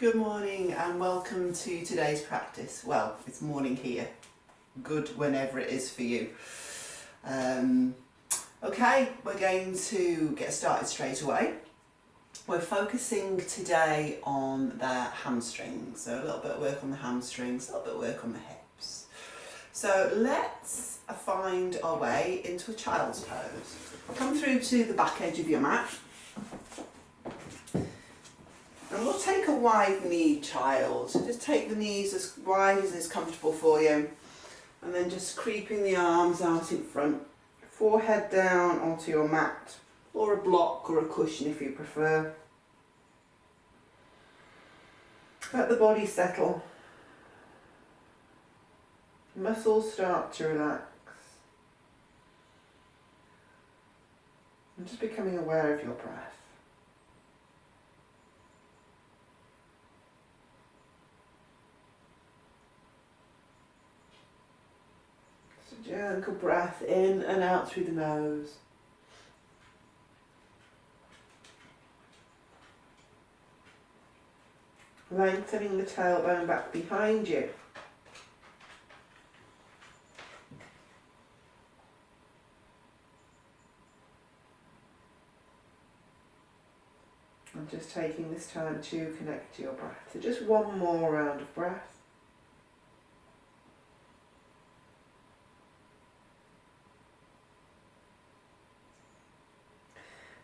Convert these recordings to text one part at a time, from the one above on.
Good morning and welcome to today's practice. Well, it's morning here. Good whenever it is for you. Okay, we're going to get started straight away. We're focusing today on the hamstrings. So a little bit of work on the hamstrings, a little bit of work on the hips. So let's find our way into a child's pose. Come through to the back edge of your mat. And we'll take a wide knee child. So just take the knees as wide as is comfortable for you. And then just creeping the arms out in front. Forehead down onto your mat. Or a block or a cushion if you prefer. Let the body settle. Muscles start to relax. And just becoming aware of your breath. Gentle breath in and out through the nose. Lengthening the tailbone back behind you. And just taking this time to connect to your breath. So just one more round of breath.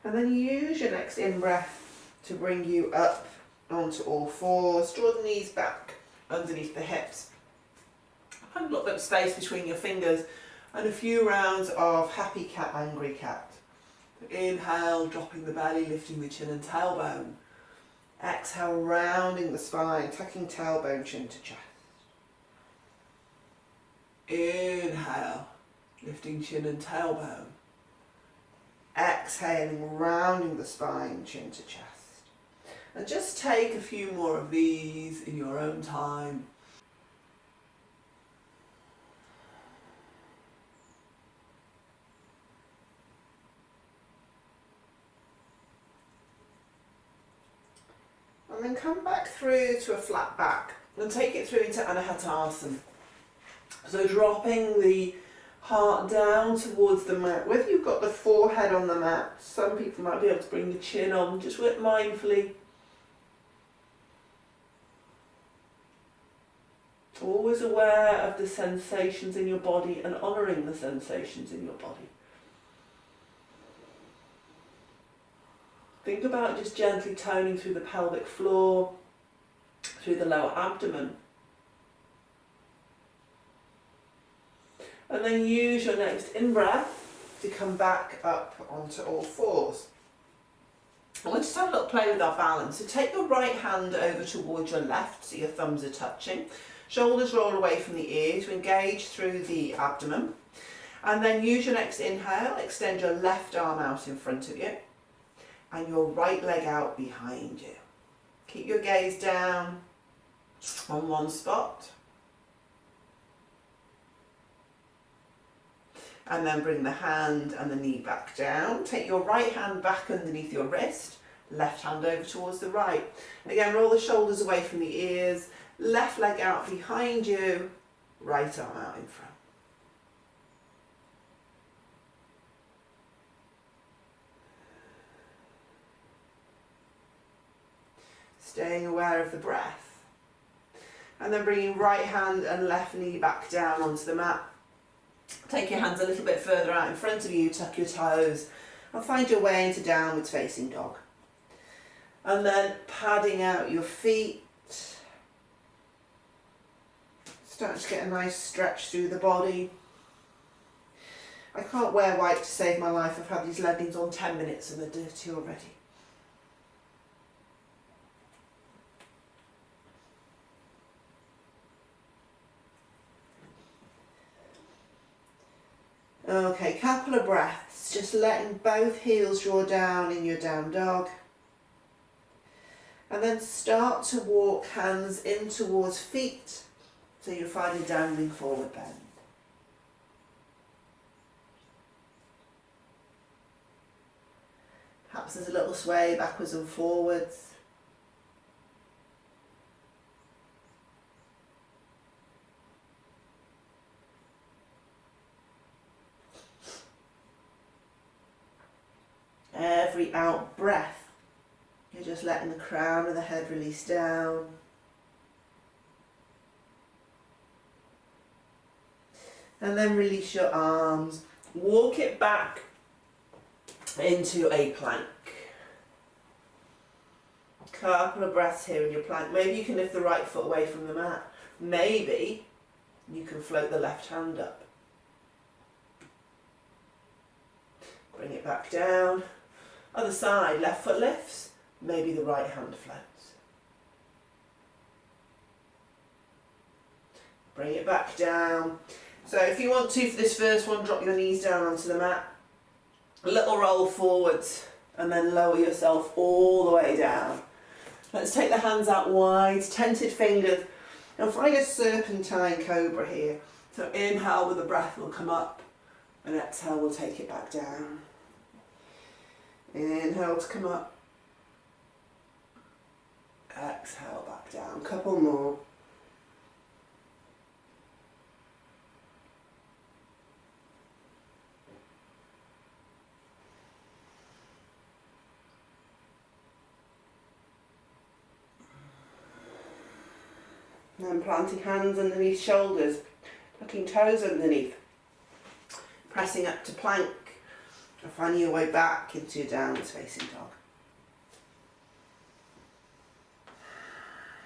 And then use your next in-breath to bring you up onto all fours. Draw the knees back underneath the hips. Find a little bit of space between your fingers and a few rounds of happy cat, angry cat. Inhale, dropping the belly, lifting the chin and tailbone. Exhale, rounding the spine, tucking tailbone, chin to chest. Inhale, lifting chin and tailbone. Exhaling, rounding the spine, chin to chest. And just take a few more of these in your own time. And then come back through to a flat back and take it through into Anahatasana. So dropping the heart down towards the mat. Whether you've got the forehead on the mat, some people might be able to bring the chin on. Just work mindfully. Always aware of the sensations in your body and honouring the sensations in your body. Think about just gently toning through the pelvic floor, through the lower abdomen. And then use your next in-breath to come back up onto all fours. And we'll just have a little play with our balance. So take your right hand over towards your left so your thumbs are touching. Shoulders roll away from the ear to engage through the abdomen. And then use your next inhale, extend your left arm out in front of you and your right leg out behind you. Keep your gaze down on one spot. And then bring the hand and the knee back down. Take your right hand back underneath your wrist, left hand over towards the right. And again, roll the shoulders away from the ears, left leg out behind you, right arm out in front. Staying aware of the breath. And then bringing right hand and left knee back down onto the mat. Take your hands a little bit further out in front of you, tuck your toes and find your way into downwards facing dog. And then padding out your feet. Starting to get a nice stretch through the body. I can't wear white to save my life. I've had these leggings on 10 minutes and they're dirty already. Okay, couple of breaths, just letting both heels draw down in your down dog. And then start to walk hands in towards feet, so you find a downward forward bend. Perhaps there's a little sway backwards and forwards. every out breath, you're just letting the crown of the head release down. And then release your arms. Walk it back into a plank. Couple of breaths here in your plank. Maybe you can lift the right foot away from the mat. Maybe you can float the left hand up. Bring it back down. Other side, left foot lifts. Maybe the right hand floats. Bring it back down. So if you want to, for this first one, drop your knees down onto the mat. A little roll forwards and then lower yourself all the way down. Let's take the hands out wide, tented fingers, and flying a serpentine cobra here. So inhale with the breath will come up, and exhale will take it back down. Inhale to come up, exhale back down. Couple more. And then planting hands underneath shoulders, tucking toes underneath, pressing up to plank, and finding your way back into your downwards facing dog.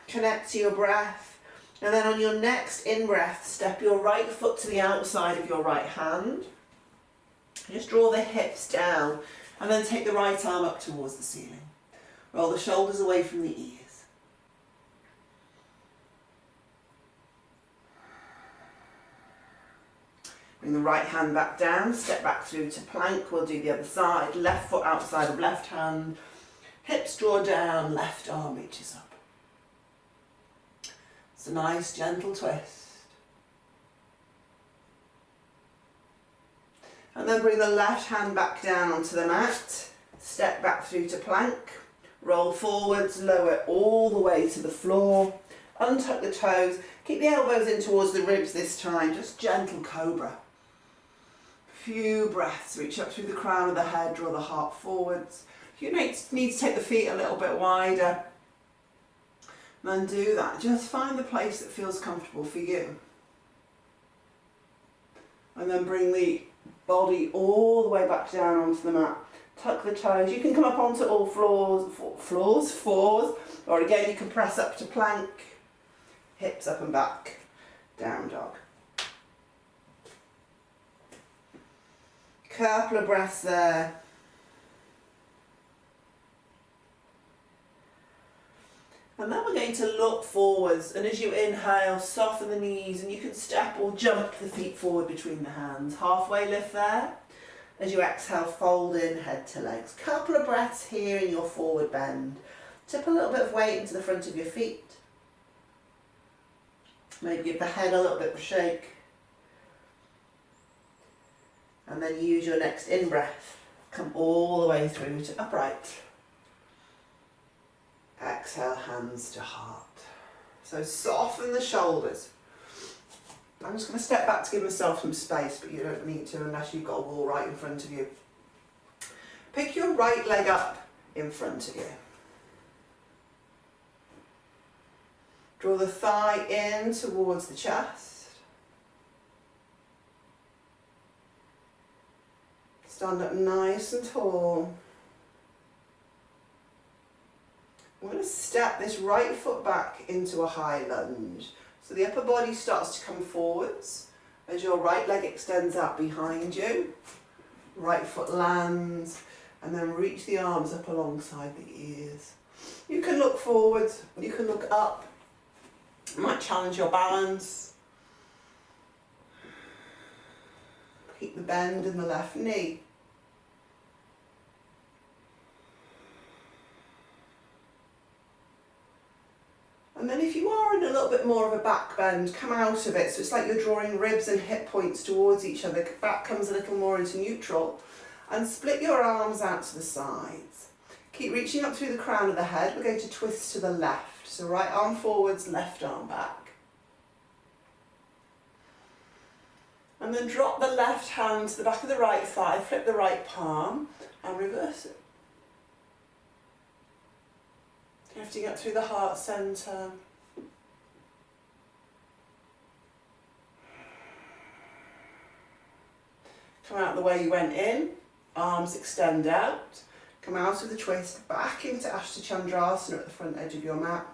Connect to your breath, and then on your next in-breath, step your right foot to the outside of your right hand. Just draw the hips down, and then take the right arm up towards the ceiling. Roll the shoulders away from the ears. Bring the right hand back down, step back through to plank. We'll do the other side. Left foot outside of left hand. Hips draw down, left arm reaches up. It's a nice gentle twist. And then bring the left hand back down onto the mat. Step back through to plank. Roll forwards, lower all the way to the floor. Untuck the toes. Keep the elbows in towards the ribs this time. Just gentle cobra. Few breaths, reach up through the crown of the head, draw the heart forwards. You need to take the feet a little bit wider. And then do that. Just find the place that feels comfortable for you. And then bring the body all the way back down onto the mat. Tuck the toes. You can come up onto all fours, or again you can press up to plank. Hips up and back, down dog. Couple of breaths there. And then we're going to look forwards, and as you inhale, soften the knees, and you can step or jump the feet forward between the hands. Halfway lift there. As you exhale, fold in, head to legs. Couple of breaths here in your forward bend. Tip a little bit of weight into the front of your feet. Maybe give the head a little bit of a shake. And then use your next in-breath. Come all the way through to upright. Exhale, hands to heart. So soften the shoulders. I'm just going to step back to give myself some space, but you don't need to unless you've got a wall right in front of you. Pick your right leg up in front of you. Draw the thigh in towards the chest. Stand up nice and tall. We're going to step this right foot back into a high lunge. So the upper body starts to come forwards as your right leg extends out behind you. Right foot lands, and then reach the arms up alongside the ears. You can look forwards, you can look up. You might challenge your balance. Keep the bend in the left knee. And then if you are in a little bit more of a back bend, come out of it. So it's like you're drawing ribs and hip points towards each other. Back comes a little more into neutral. And split your arms out to the sides. Keep reaching up through the crown of the head. We're going to twist to the left. So right arm forwards, left arm back. And then drop the left hand to the back of the right thigh, flip the right palm and reverse it. Lifting up through the heart centre. Come out the way you went in, arms extend out. Come out of the twist, back into Ashtachandrasana at the front edge of your mat.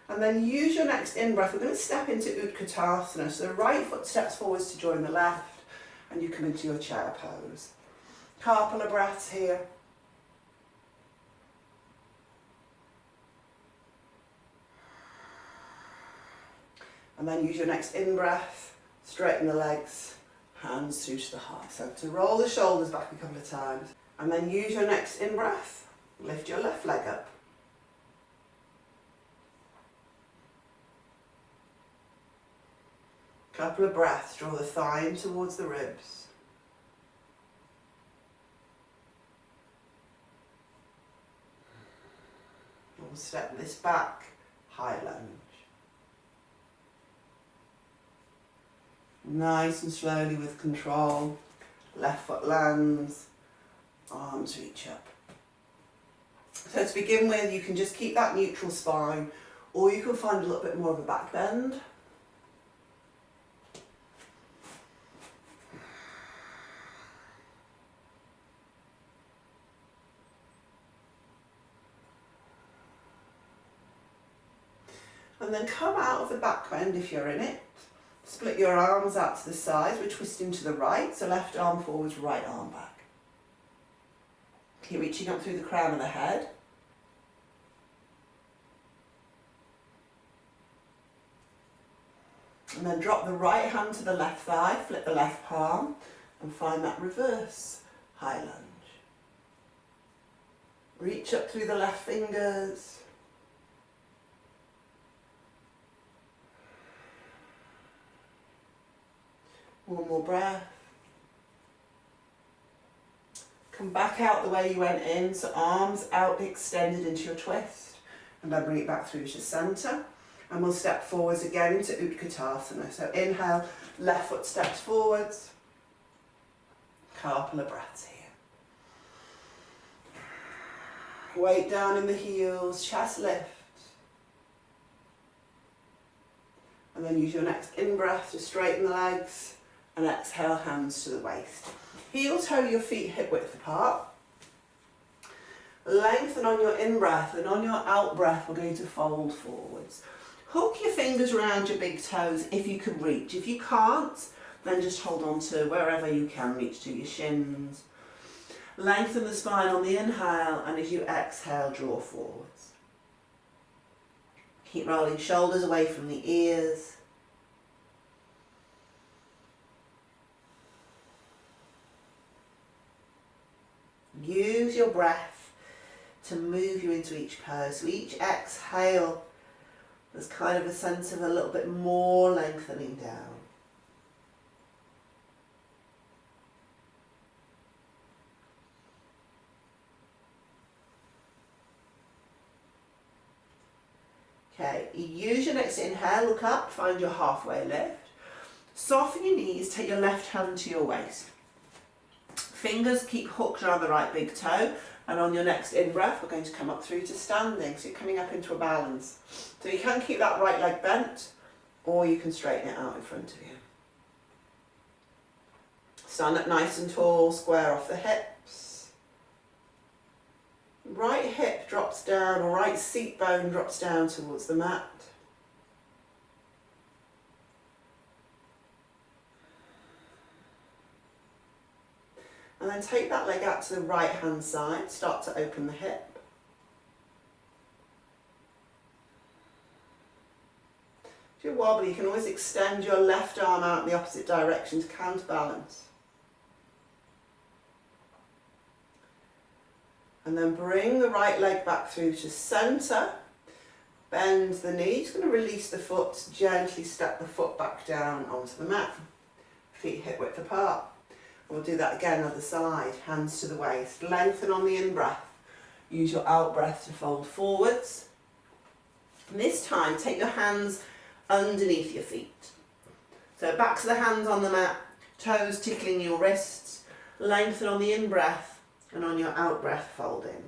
And then use your next in-breath. We're going to step into Utkatasana. So the right foot steps forwards to join the left, and you come into your chair pose. Couple of breaths here. And then use your next in-breath, straighten the legs, hands through to the heart. So to roll the shoulders back a couple of times. And then use your next in-breath, lift your left leg up. Couple of breaths, draw the thigh in towards the ribs. We'll step this back, high lunge. Nice and slowly with control, left foot lands, arms reach up. So to begin with, you can just keep that neutral spine, or you can find a little bit more of a back bend. And then come out of the back bend if you're in it. Split your arms out to the sides, we're twisting to the right, so left arm forwards, right arm back. Keep reaching up through the crown of the head. And then drop the right hand to the left thigh, flip the left palm, and find that reverse high lunge. Reach up through the left fingers. One more breath. Come back out the way you went in, so arms out extended into your twist. And then bring it back through to centre. And we'll step forwards again into Utkatasana. So inhale, left foot steps forwards. Couple of breaths here. Weight down in the heels, chest lift. And then use your next in-breath to straighten the legs. And exhale, hands to the waist. Heel toe your feet hip width apart. Lengthen on your in-breath, and on your out-breath we're going to fold forwards. Hook your fingers around your big toes if you can reach. If you can't, then just hold on to wherever you can reach to your shins. Lengthen the spine on the inhale, and as you exhale, draw forwards. Keep rolling shoulders away from the ears. Use your breath to move you into each pose. So each exhale, there's kind of a sense of a little bit more lengthening down. Okay, use your next inhale, look up, find your halfway lift. Soften your knees, take your left hand to your waist. Fingers keep hooked around the right big toe, and on your next in-breath we're going to come up through to standing, so you're coming up into a balance. So you can keep that right leg bent, or you can straighten it out in front of you. Stand up nice and tall, square off the hips. Right hip drops down, or right seat bone drops down towards the mat. And then take that leg out to the right hand side, start to open the hip. If you're wobbly, you can always extend your left arm out in the opposite direction to counterbalance. And then bring the right leg back through to centre. Bend the knee, just going to release the foot, gently step the foot back down onto the mat. Feet hip width apart. We'll do that again, other side, hands to the waist. Lengthen on the in-breath. Use your out-breath to fold forwards. And this time, take your hands underneath your feet. So back to the hands on the mat, toes tickling your wrists. Lengthen on the in-breath, and on your out-breath, fold in.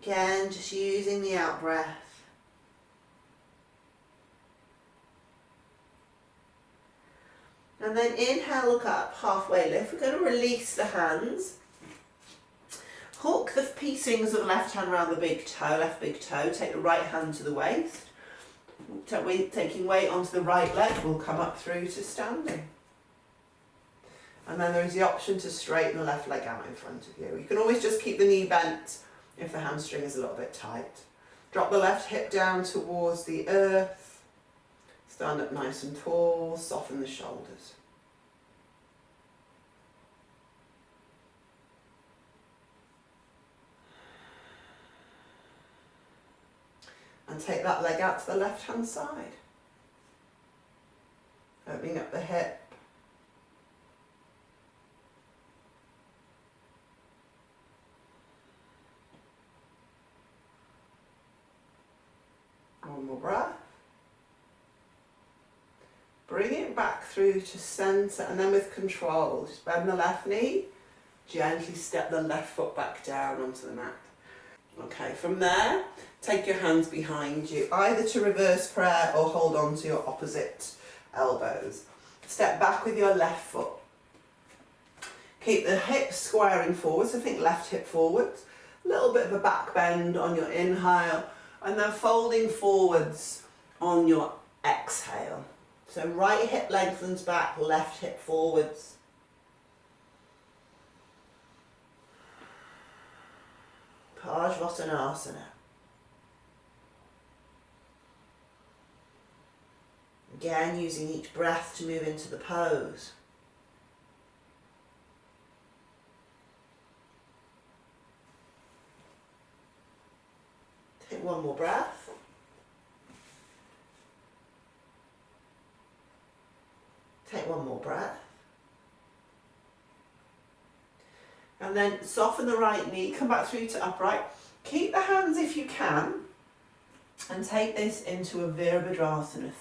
Again, just using the out breath. And then inhale, look up, halfway lift. We're going to release the hands. Hook the piecings of the left hand around the big toe, left big toe. Take the right hand to the waist. Taking weight onto the right leg, we'll come up through to standing. And then there is the option to straighten the left leg out in front of you. You can always just keep the knee bent if the hamstring is a little bit tight. Drop the left hip down towards the earth. Stand up nice and tall, soften the shoulders. And take that leg out to the left hand side. Opening up the hip. One more breath. Bring it back through to centre, and then with control, just bend the left knee, gently step the left foot back down onto the mat. Okay, from there, take your hands behind you, either to reverse prayer or hold on to your opposite elbows. Step back with your left foot. Keep the hips squaring forward, so think left hip forwards. A little bit of a back bend on your inhale, and then folding forwards on your exhale. So right hip lengthens back, left hip forwards. Dhanurasana. Again, using each breath to move into the pose. Take one more breath. Take one more breath. And then soften the right knee, come back through to upright. Keep the hands if you can, and take this into a Dhanurasana 3.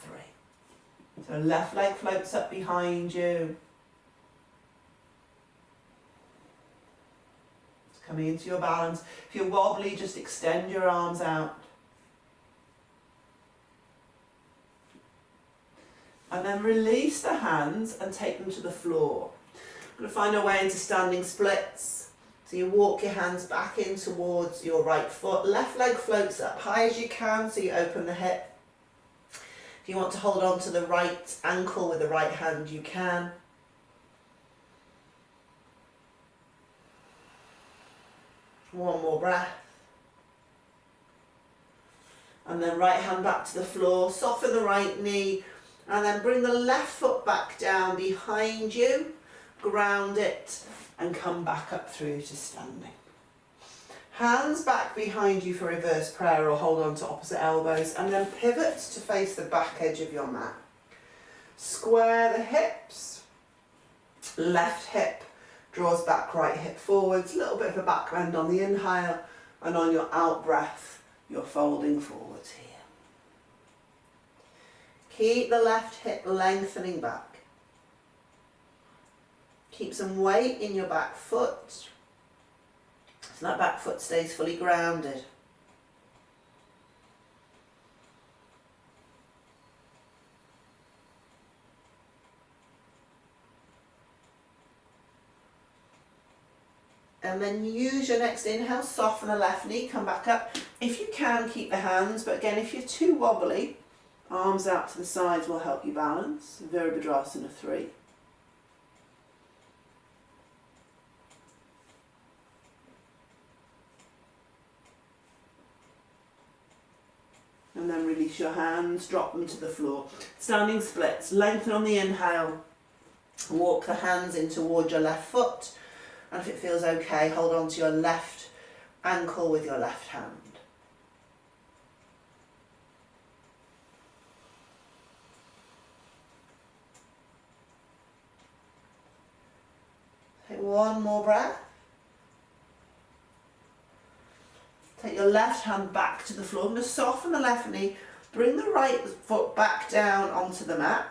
So left leg floats up behind you. It's coming into your balance. If you're wobbly, just extend your arms out. And then release the hands and take them to the floor. We're going to find our way into standing splits. So you walk your hands back in towards your right foot. Left leg floats up high as you can, so you open the hip. If you want to hold on to the right ankle with the right hand, you can. One more breath. And then right hand back to the floor. Soften the right knee. And then bring the left foot back down behind you. Ground it and come back up through to standing. Hands back behind you for reverse prayer or hold on to opposite elbows, and then pivot to face the back edge of your mat. Square the hips. Left hip draws back, right hip forwards. A little bit of a back bend on the inhale, and on your out breath, you're folding forwards here. Keep the left hip lengthening back. Keep some weight in your back foot, so that back foot stays fully grounded. And then use your next inhale, soften the left knee, come back up. If you can, keep the hands, but again, if you're too wobbly, arms out to the sides will help you balance. Dhanurasana 3. And then release your hands, drop them to the floor. Standing splits, lengthen on the inhale. Walk the hands in towards your left foot. And if it feels okay, hold on to your left ankle with your left hand. Take one more breath. Take your left hand back to the floor. I'm going to soften the left knee. Bring the right foot back down onto the mat.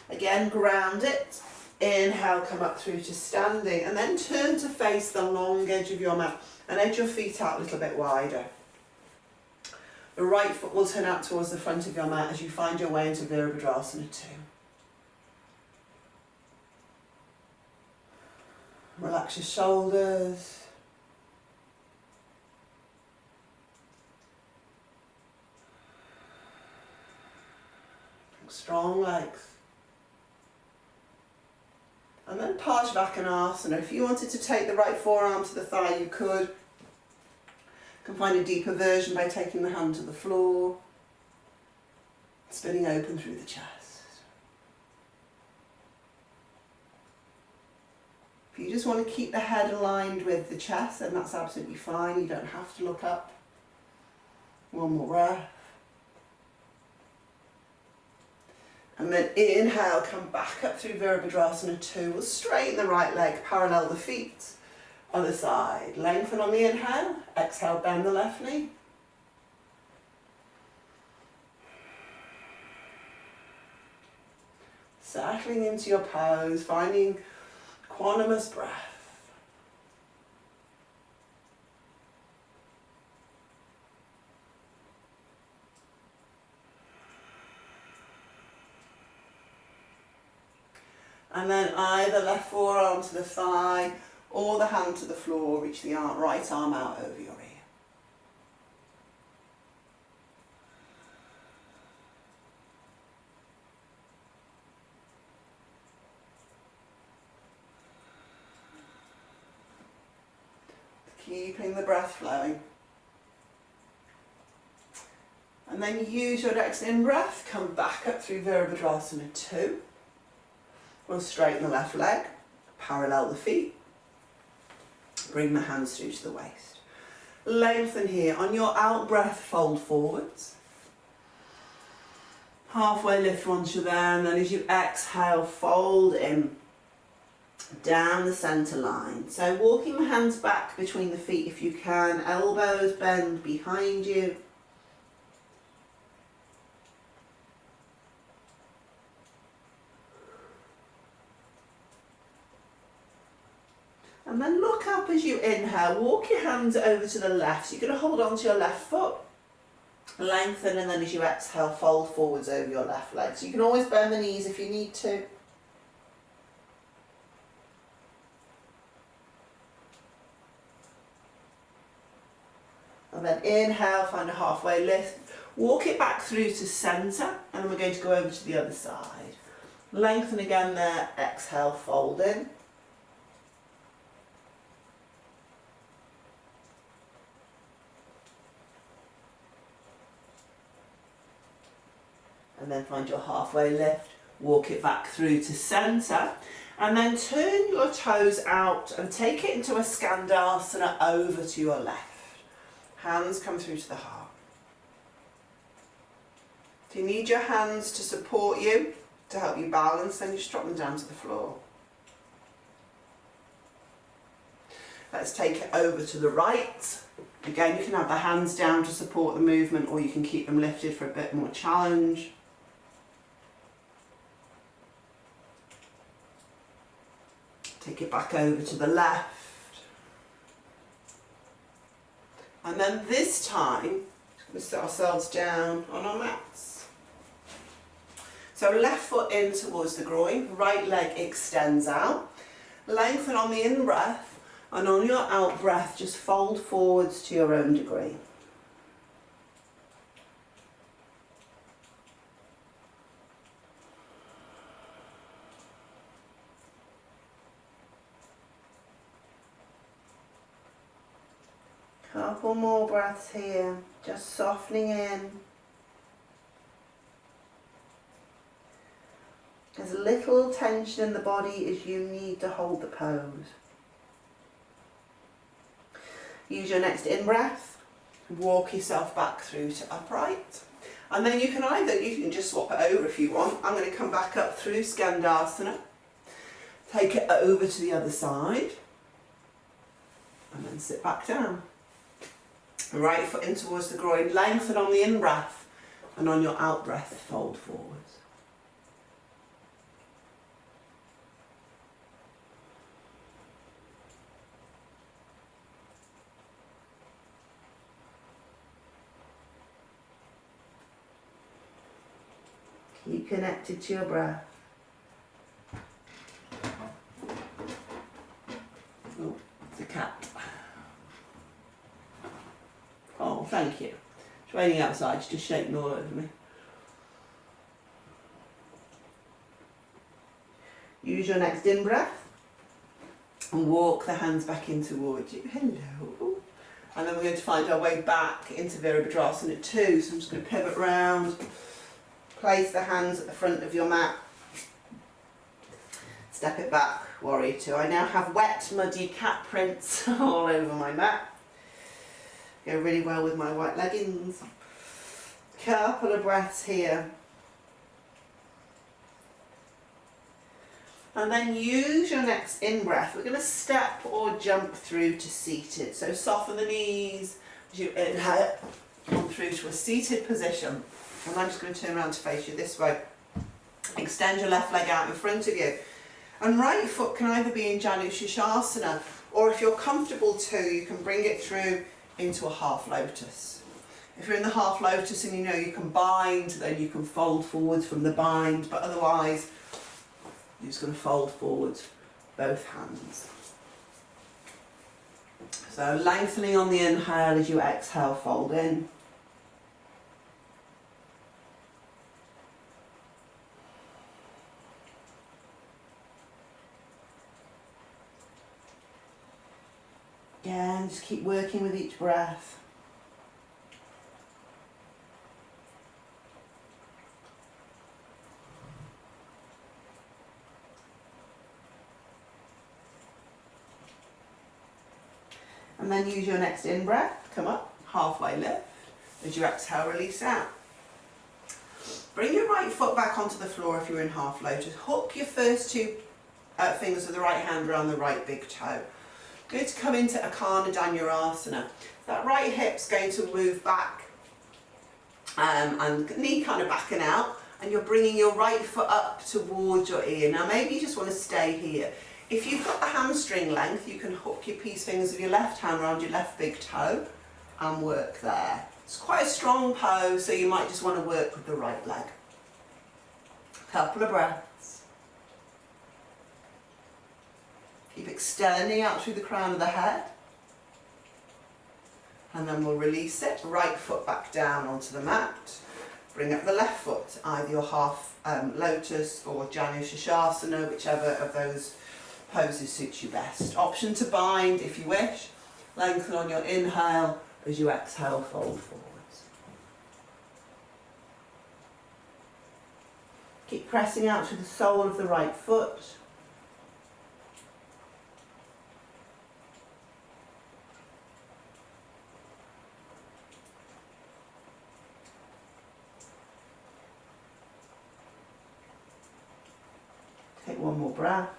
Again, ground it. Inhale, come up through to standing. And then turn to face the long edge of your mat. And edge your feet out a little bit wider. The right foot will turn out towards the front of your mat as you find your way into Virabhadrasana 2. Relax your shoulders. Strong legs. And then Parsvakonasana. If you wanted to take the right forearm to the thigh, you could. You can find a deeper version by taking the hand to the floor, spinning open through the chest. If you just want to keep the head aligned with the chest, then that's absolutely fine. You don't have to look up. One more breath. And then inhale, come back up through Virabhadrasana 2. We'll straighten the right leg, parallel the feet. Other side. Lengthen on the inhale. Exhale, bend the left knee. Settling into your pose, finding equanimous breath. And then either left forearm to the thigh or the hand to the floor, reach the right arm out over your ear. Keeping the breath flowing. And then use your next in-breath, come back up through Virabhadrasana 2. We'll straighten the left leg, parallel the feet, bring the hands through to the waist. Lengthen here. On your out breath, fold forwards. Halfway lift once you're there, and then as you exhale, fold in, down the centre line. So walking the hands back between the feet if you can, elbows bend behind you. And then look up as you inhale, walk your hands over to the left. So you're going to hold on to your left foot, lengthen, and then as you exhale, fold forwards over your left leg. So you can always bend the knees if you need to. And then inhale, find a halfway lift, walk it back through to centre, and then we're going to go over to the other side. Lengthen again there, exhale, fold in. And then find your halfway lift, walk it back through to centre, and then turn your toes out and take it into a Skandasana over to your left. Hands come through to the heart. If you need your hands to support you, to help you balance, then just drop them down to the floor. Let's take it over to the right. Again, you can have the hands down to support the movement, or you can keep them lifted for a bit more challenge. Take it back over to the left. And then this time, we're going to sit ourselves down on our mats. So left foot in towards the groin, right leg extends out. Lengthen on the in-breath, and on your out-breath, just fold forwards to your own degree. Couple more breaths here, just softening in. As little tension in the body as you need to hold the pose. Use your next in-breath, walk yourself back through to upright. And then you can just swap it over if you want. I'm going to come back up through Skandasana, take it over to the other side, and then sit back down. Right foot in towards the groin, lengthen on the in-breath, and on your out-breath, fold forwards. Keep connected to your breath. Oh, it's a cat. Oh, thank you. It's raining outside, it's just shaking all over me. Use your next in breath and walk the hands back in towards you. Hello. And then we're going to find our way back into Virabhadrasana 2. So I'm just going to pivot round, place the hands at the front of your mat, step it back, Warrior 2. I now have wet, muddy cat prints all over my mat. Go really well with my white leggings. Couple of breaths here. And then use your next in-breath. We're going to step or jump through to seated. So soften the knees as you inhale, come through to a seated position. And I'm just going to turn around to face you this way. Extend your left leg out in front of you. And right foot can either be in Dhanurasana, or if you're comfortable to, you can bring it through into a half lotus. If you're in the half lotus and you know you can bind, then you can fold forwards from the bind, but otherwise, you're just going to fold forwards both hands. So lengthening on the inhale as you exhale, fold in. Again, just keep working with each breath. And then use your next in-breath, come up, halfway lift. As you exhale, release out. Bring your right foot back onto the floor if you're in half lotus. Hook your first two fingers of the right hand around the right big toe. Good to come into Akarna Dhanurasana. That right hip's going to move back and knee kind of backing out, and you're bringing your right foot up towards your ear. Now maybe you just want to stay here. If you've got the hamstring length, you can hook your peace fingers of your left hand around your left big toe and work there. It's quite a strong pose, so you might just want to work with the right leg. Couple of breaths. Keep extending out through the crown of the head. And then we'll release it. Right foot back down onto the mat. Bring up the left foot, either your half lotus or Dhanurasana, whichever of those poses suits you best. Option to bind if you wish. Lengthen on your inhale as you exhale, fold forwards. Keep pressing out through the sole of the right foot. Take one more breath.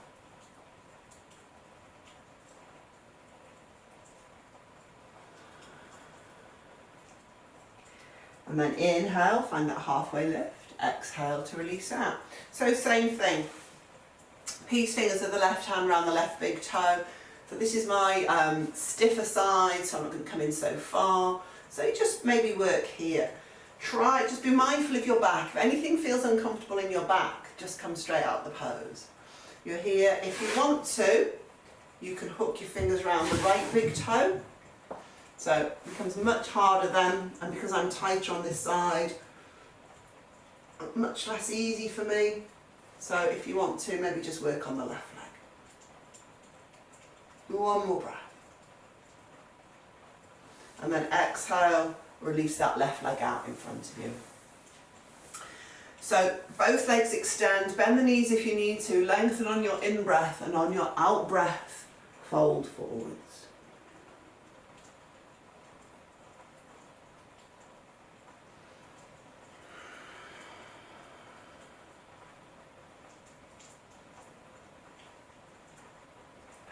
And then inhale, find that halfway lift. Exhale to release out. So same thing. Peace fingers of the left hand around the left big toe. So this is my stiffer side, so I'm not going to come in so far. So you just maybe work here. Try, just be mindful of your back. If anything feels uncomfortable in your back, just come straight out the pose. You're here. If you want to, you can hook your fingers around the right big toe. So it becomes much harder then, and because I'm tighter on this side, much less easy for me. So if you want to, maybe just work on the left leg. One more breath. And then exhale, release that left leg out in front of you. So both legs extend, bend the knees if you need to, lengthen on your in-breath, and on your out-breath, fold forwards.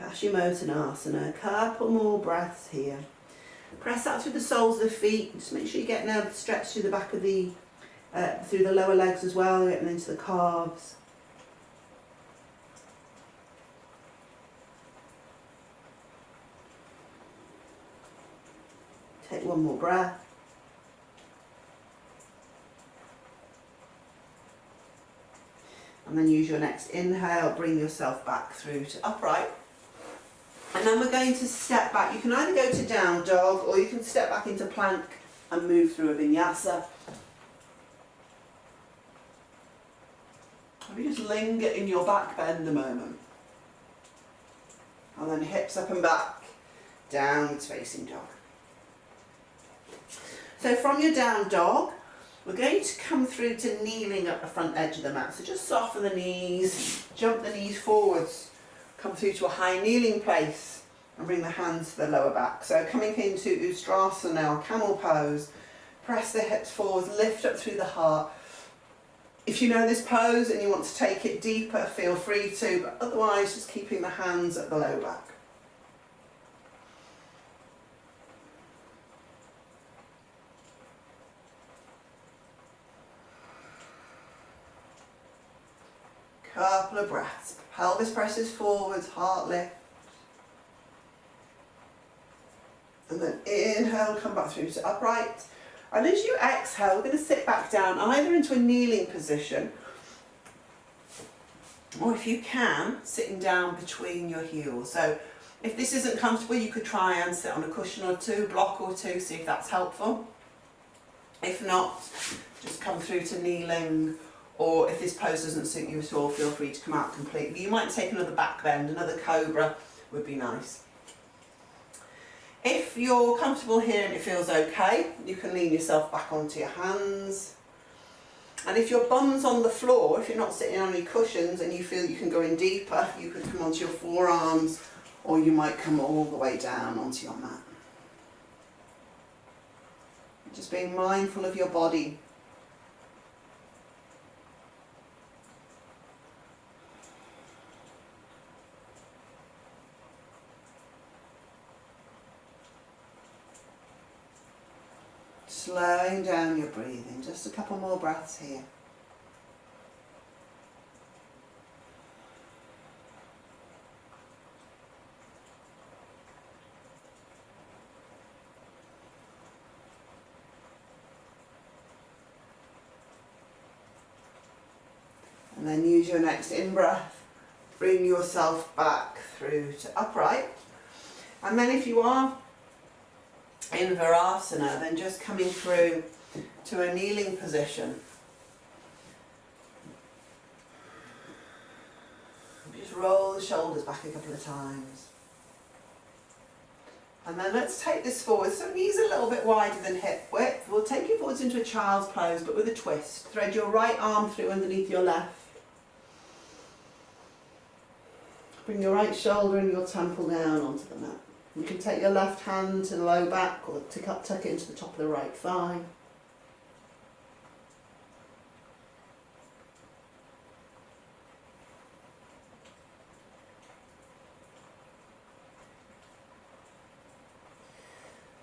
Paschimottanasana, a couple more breaths here. Press out through the soles of the feet. Just make sure you get a stretch through the back of the, through the lower legs as well, getting into the calves. Take one more breath. And then use your next inhale, bring yourself back through to upright. And then we're going to step back. You can either go to down dog or you can step back into plank and move through a vinyasa. Maybe just linger in your back bend a moment. And then hips up and back, downwards facing dog. So from your down dog, we're going to come through to kneeling up the front edge of the mat. So just soften the knees, jump the knees forwards, come through to a high kneeling place and bring the hands to the lower back. So coming into Dhanurasana or camel pose, press the hips forwards, lift up through the heart. If you know this pose and you want to take it deeper, feel free to, but otherwise just keeping the hands at the low back. Couple of breaths. Pelvis presses forwards, heart lift. And then inhale, come back through to upright. And as you exhale, we're going to sit back down, either into a kneeling position, or if you can, sitting down between your heels. So if this isn't comfortable, you could try and sit on a cushion or two, block or two, see if that's helpful. If not, just come through to kneeling, or if this pose doesn't suit you at all, feel free to come out completely. You might take another back bend, another cobra would be nice. If you're comfortable here and it feels okay, you can lean yourself back onto your hands. And if your bum's on the floor, if you're not sitting on any cushions and you feel you can go in deeper, you could come onto your forearms, or you might come all the way down onto your mat. Just being mindful of your body. Slowing down your breathing, just a couple more breaths here. And then use your next in-breath, bring yourself back through to upright. And then if you are in Dhanurasana, then just coming through to a kneeling position. Just roll the shoulders back a couple of times. And then let's take this forward. So knees a little bit wider than hip width. We'll take you forwards into a child's pose, but with a twist. Thread your right arm through underneath your left. Bring your right shoulder and your temple down onto the mat. You can take your left hand to the low back or tuck it into the top of the right thigh.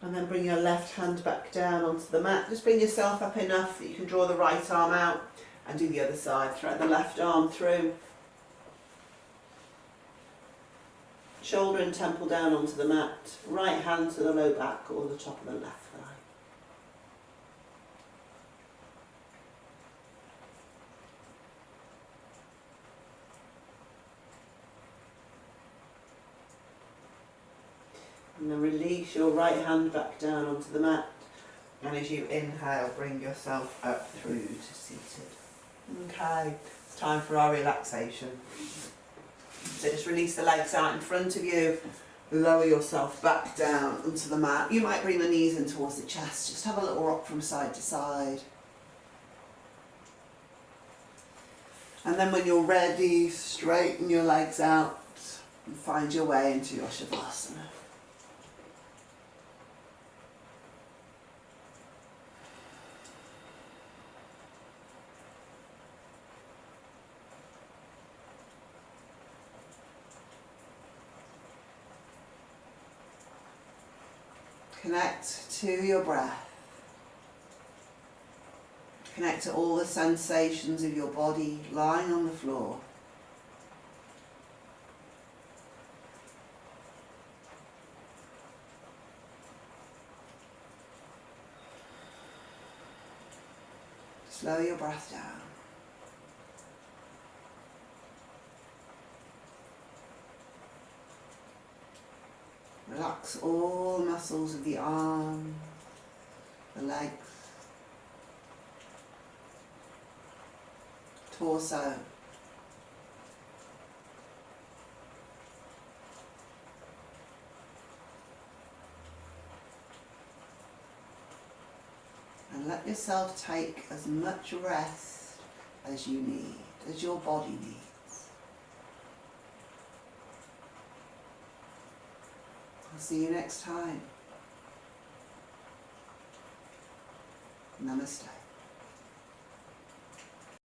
And then bring your left hand back down onto the mat. Just bring yourself up enough that you can draw the right arm out and do the other side. Thread the left arm through. Shoulder and temple down onto the mat, right hand to the low back or the top of the left thigh. And then release your right hand back down onto the mat. And as you inhale, bring yourself up through to seated. Okay, it's time for our relaxation. So just release the legs out in front of you, lower yourself back down onto the mat. You might bring the knees in towards the chest, just have a little rock from side to side. And then when you're ready, straighten your legs out and find your way into your Shavasana. Connect to your breath. Connect to all the sensations of your body lying on the floor. Slow your breath down. Relax all muscles of the arms, the legs, torso. And let yourself take as much rest as you need, as your body needs. I'll see you next time. Namaste.